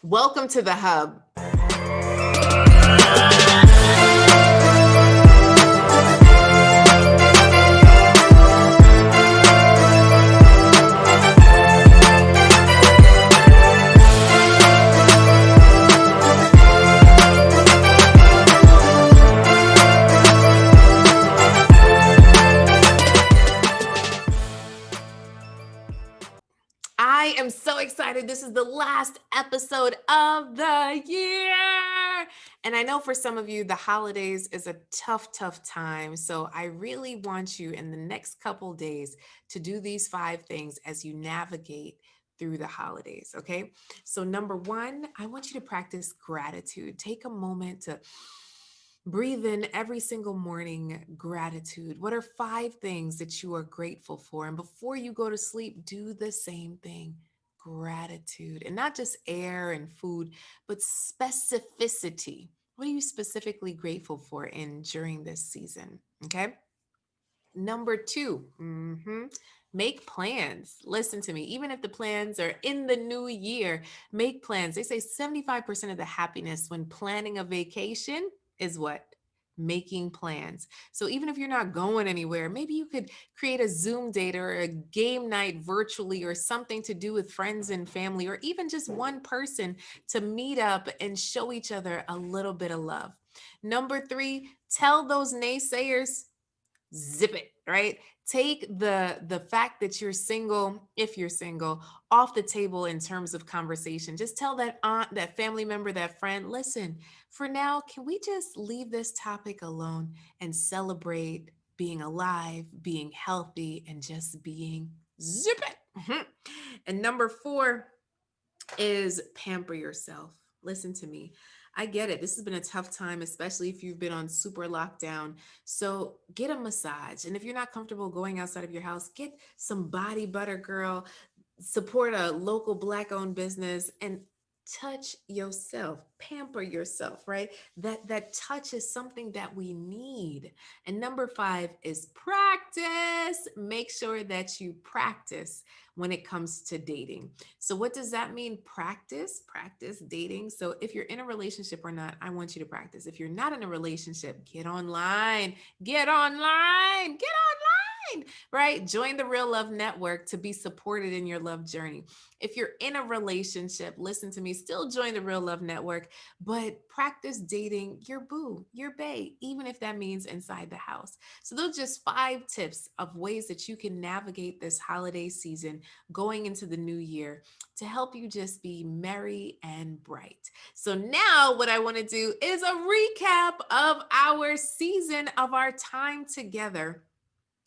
Welcome to the Hub. I am so excited. This is the last episode of the year. And I know for some of you, the holidays is a tough time. So I really want you in the next couple days to do these 5 things as you navigate through the holidays. Okay. So, number one, I want you to practice gratitude. Take a moment to breathe in every single morning gratitude. What are 5 things that you are grateful for? And before you go to sleep, do the same thing. Gratitude, and not just air and food, but specificity. What are you specifically grateful for in during this season? Okay. Number 2, make plans. Listen to me. Even if the plans are in the new year, make plans. They say 75% of the happiness when planning a vacation is what? Making plans. So even if you're not going anywhere, maybe you could create a Zoom date or a game night virtually or something to do with friends and family, or even just one person to meet up and show each other a little bit of love. Number 3, tell those naysayers, zip it, right? Take the fact that you're single, if you're single, off the table in terms of conversation. Just tell that aunt, that family member, that friend, listen, for now, can we just leave this topic alone and celebrate being alive, being healthy, and just being zip it. And number 4 is pamper yourself. Listen to me. I get it. This has been a tough time, especially if you've been on super lockdown. So get a massage. And if you're not comfortable going outside of your house, get some body butter, girl. Support a local Black owned business and touch yourself, pamper yourself, right? That touch is something that we need. And number 5 is practice. Make sure that you practice when it comes to dating. So what does that mean? Practice dating. So if you're in a relationship or not, I want you to practice. If you're not in a relationship, get online, right? Join the Real Love Network to be supported in your love journey. If you're in a relationship, listen to me, still join the Real Love Network, but practice dating your boo, your bae, even if that means inside the house. So those are just 5 tips of ways that you can navigate this holiday season going into the new year to help you just be merry and bright. So now what I want to do is a recap of our season, of our time together.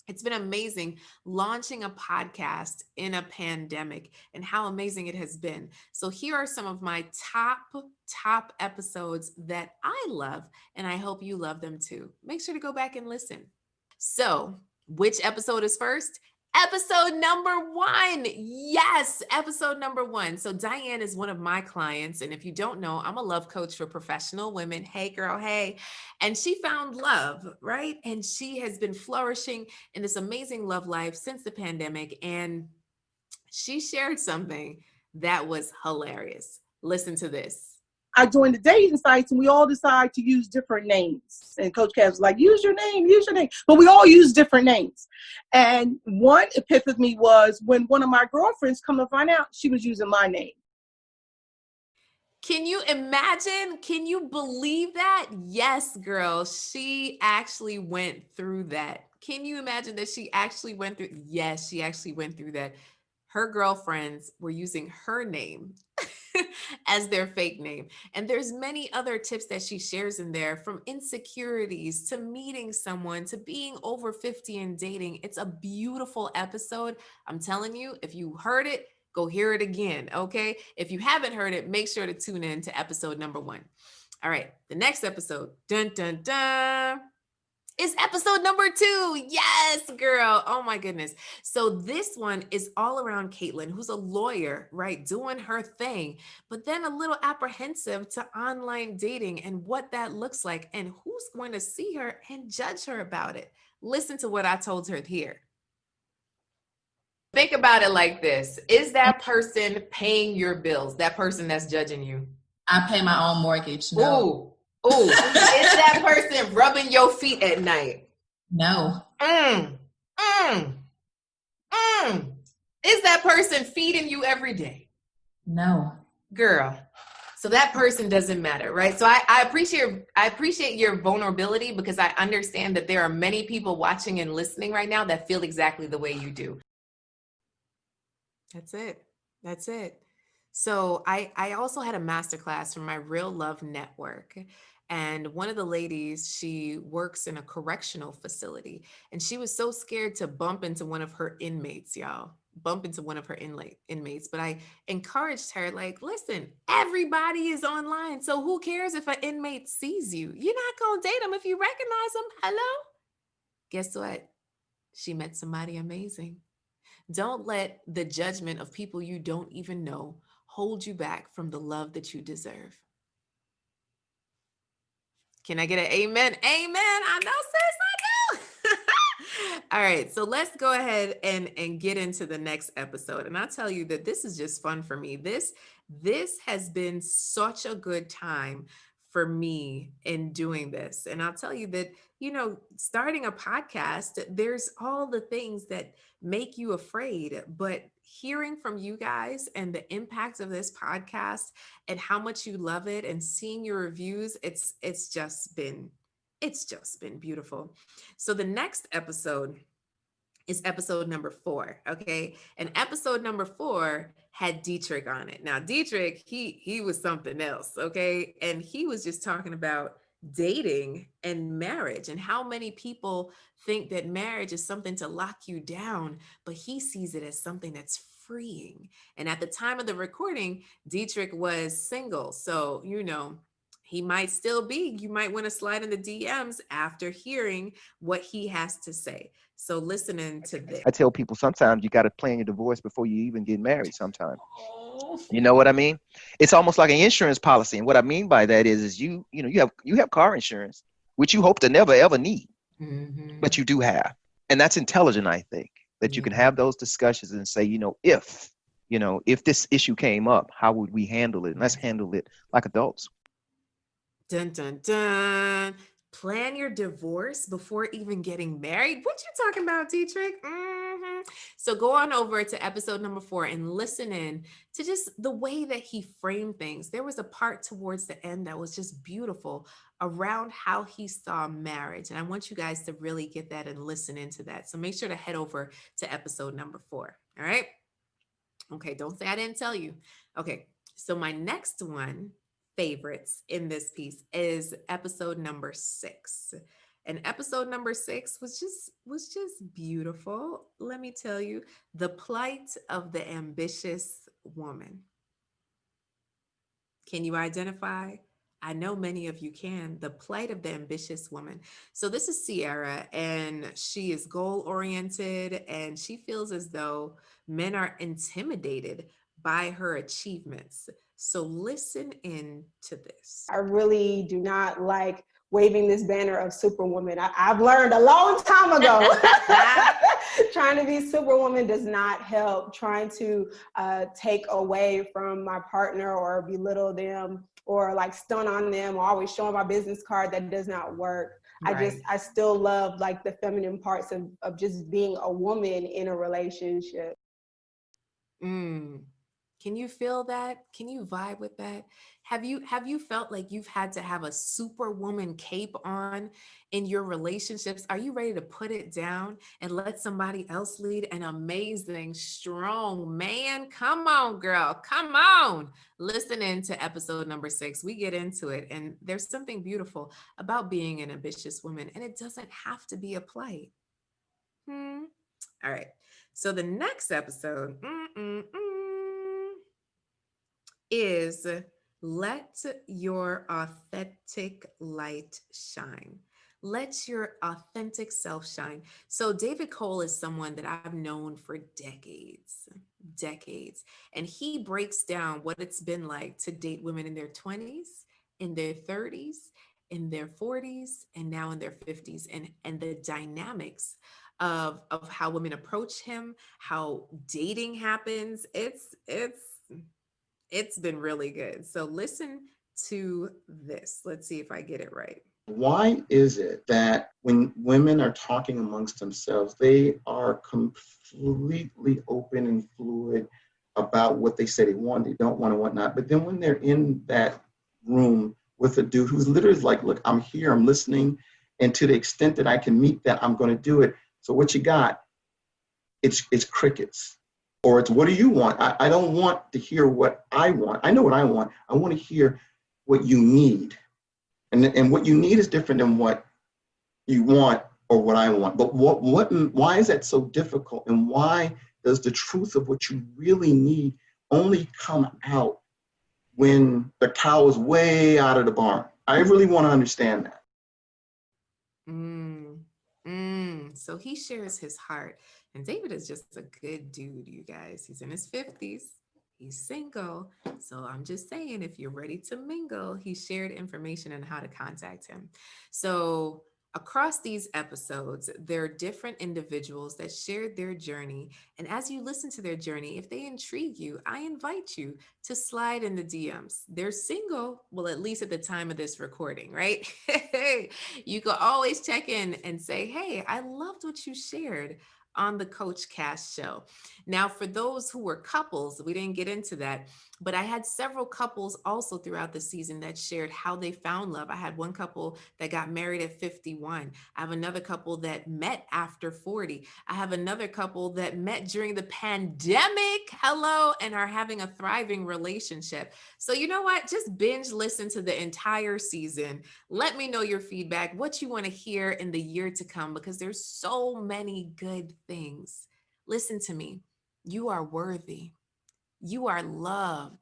It's been amazing launching a podcast in a pandemic and how amazing it has been. So here are some of my top episodes that I love, and I hope you love them too. Make sure to go back and listen. So, which episode is first? Episode number 1. Yes, episode number 1. So, Diane is one of my clients. And if you don't know, I'm a love coach for professional women. Hey, girl, hey. And she found love, right? And she has been flourishing in this amazing love life since the pandemic. And she shared something that was hilarious. Listen to this. I joined the dating sites and we all decide to use different names. And Coach Cav's like, use your name. But we all use different names. And one epiphany was when one of my girlfriends come to find out she was using my name. Can you imagine? Can you believe that? Yes, girl. She actually went through that. Can you imagine that she actually went through? Yes, she actually went through that. Her girlfriends were using her name as their fake name. And there's many other tips that she shares in there, from insecurities to meeting someone to being over 50 and dating. It's a beautiful episode. I'm telling you, if you heard it, go hear it again. Okay. If you haven't heard it, make sure to tune in to episode number 1. All right. The next episode, dun, dun, dun, is episode number 2. Yes, girl. Oh my goodness. So this one is all around Caitlin, who's a lawyer, right? Doing her thing, but then a little apprehensive to online dating and what that looks like and who's going to see her and judge her about it. Listen to what I told her here. Think about it like this. Is that person paying your bills? That person that's judging you? I pay my own mortgage. No. Ooh. Is that person rubbing your feet at night? No. Mm. Is that person feeding you every day? No. Girl. So that person doesn't matter, right? So I appreciate your vulnerability, because I understand that there are many people watching and listening right now that feel exactly the way you do. That's it. So I also had a masterclass from my Real Love Network. And one of the ladies, she works in a correctional facility. And she was so scared to bump into one of her inmates, y'all. Bump into one of her inmates. But I encouraged her, like, listen, everybody is online. So who cares if an inmate sees you? You're not going to date them if you recognize them. Hello? Guess what? She met somebody amazing. Don't let the judgment of people you don't even know hold you back from the love that you deserve. Can I get an amen? Amen. I know, sis, I do. All right, so let's go ahead and get into the next episode. And I'll tell you that this is just fun for me. This has been such a good time for me in doing this. And I'll tell you that, starting a podcast, there's all the things that make you afraid, but hearing from you guys and the impact of this podcast and how much you love it and seeing your reviews, it's just been beautiful. So the next episode is episode number 4. Okay. And episode number 4 had Dietrich on it. Now, Dietrich, he was something else. Okay. And he was just talking about dating and marriage and how many people think that marriage is something to lock you down, but he sees it as something that's freeing. And at the time of the recording, Dietrich was single. So, he might still be. You might want to slide in the DMs after hearing what he has to say. So listening to this. I tell people sometimes you got to plan your divorce before you even get married sometimes. Oh. You know what I mean? It's almost like an insurance policy. And what I mean by that is you have car insurance, which you hope to never, ever need, but you do have. And that's intelligent, I think, that you can have those discussions and say, if this issue came up, how would we handle it? And let's handle it like adults. Dun, dun, dun. Plan your divorce before even getting married. What you talking about, Dietrich? So go on over to episode number 4 and listen in to just the way that he framed things. There was a part towards the end that was just beautiful around how he saw marriage. And I want you guys to really get that and listen into that. So make sure to head over to episode number 4. All right. Okay. Don't say I didn't tell you. Okay. So my next one favorites in this piece is episode number 6. And episode number 6 was just beautiful. Let me tell you, the plight of the ambitious woman. Can you identify? I know many of you can. The plight of the ambitious woman. So this is Sierra, and she is goal oriented, and she feels as though men are intimidated by her achievements. So listen in to this. I really do not like waving this banner of superwoman. I've learned a long time ago. Trying to be superwoman does not help. Trying to take away from my partner or belittle them or like stun on them or always showing my business card, that does not work. Right. I still love like the feminine parts of just being a woman in a relationship. Can you feel that? Can you vibe with that? Have you felt like you've had to have a superwoman cape on in your relationships? Are you ready to put it down and let somebody else lead an amazing, strong man? Come on, girl. Come on. Listen in to episode number 6. We get into it. And there's something beautiful about being an ambitious woman. And it doesn't have to be a plight. All right. So the next episode, is let your authentic light shine. Let your authentic self shine. So David Cole is someone that I've known for decades. And he breaks down what it's been like to date women in their 20s, in their 30s, in their 40s, and now in their 50s, and the dynamics of how women approach him, how dating happens. It's been really good. So listen to this. Let's see if I get it right. Why is it that when women are talking amongst themselves, they are completely open and fluid about what they say they want, they don't want, and whatnot. But then when they're in that room with a dude who's literally like, look, I'm here, I'm listening, and to the extent that I can meet that, I'm going to do it. So what you got? It's crickets. Or it's, what do you want? I don't want to hear what I want. I know what I want. I want to hear what you need. And what you need is different than what you want or what I want. But why is that so difficult? And why does the truth of what you really need only come out when the cow is way out of the barn? I really want to understand that. So he shares his heart. And David is just a good dude, you guys. He's in his 50s. He's single. So I'm just saying, if you're ready to mingle, he shared information on how to contact him. So across these episodes, there are different individuals that shared their journey. And as you listen to their journey, if they intrigue you, I invite you to slide in the DMs. They're single, well, at least at the time of this recording, right? You can always check in and say, hey, I loved what you shared on the Coach Cass show. Now, for those who were couples, we didn't get into that, but I had several couples also throughout the season that shared how they found love. I had one couple that got married at 51. I have another couple that met after 40. I have another couple that met during the pandemic, hello, and are having a thriving relationship. So you know what? Just binge listen to the entire season. Let me know your feedback, what you want to hear in the year to come, because there's so many good things. Listen to me. You are worthy. You are loved.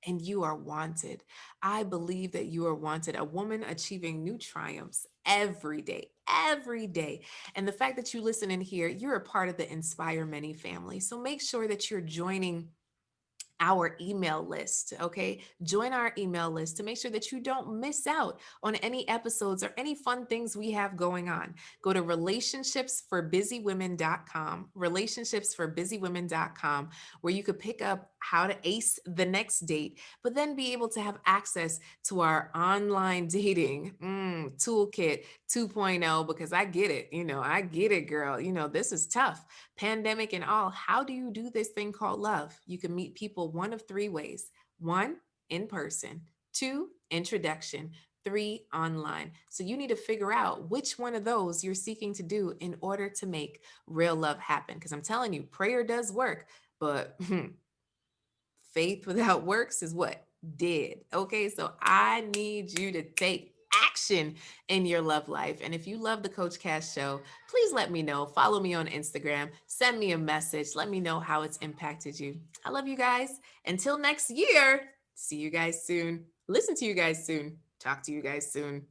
And you are wanted. I believe that you are wanted. A woman achieving new triumphs every day, every day. And the fact that you listen in here, you're a part of the Inspire Many family. So make sure that you're joining our email list, okay? Join our email list to make sure that you don't miss out on any episodes or any fun things we have going on. Go to relationshipsforbusywomen.com, where you could pick up how to ace the next date, but then be able to have access to our online dating toolkit 2.0, because I get it, I get it, girl. This is tough. Pandemic and all. How do you do this thing called love? You can meet people one of three ways. 1, in person. 2, introduction. 3, online. So you need to figure out which one of those you're seeking to do in order to make real love happen. Because I'm telling you, prayer does work, but faith without works is what? Dead. Okay, so I need you to take action in your love life. And if you love the Coach Cass show, please let me know. Follow me on Instagram. Send me a message. Let me know how it's impacted you. I love you guys. Until next year, see you guys soon. Listen to you guys soon. Talk to you guys soon.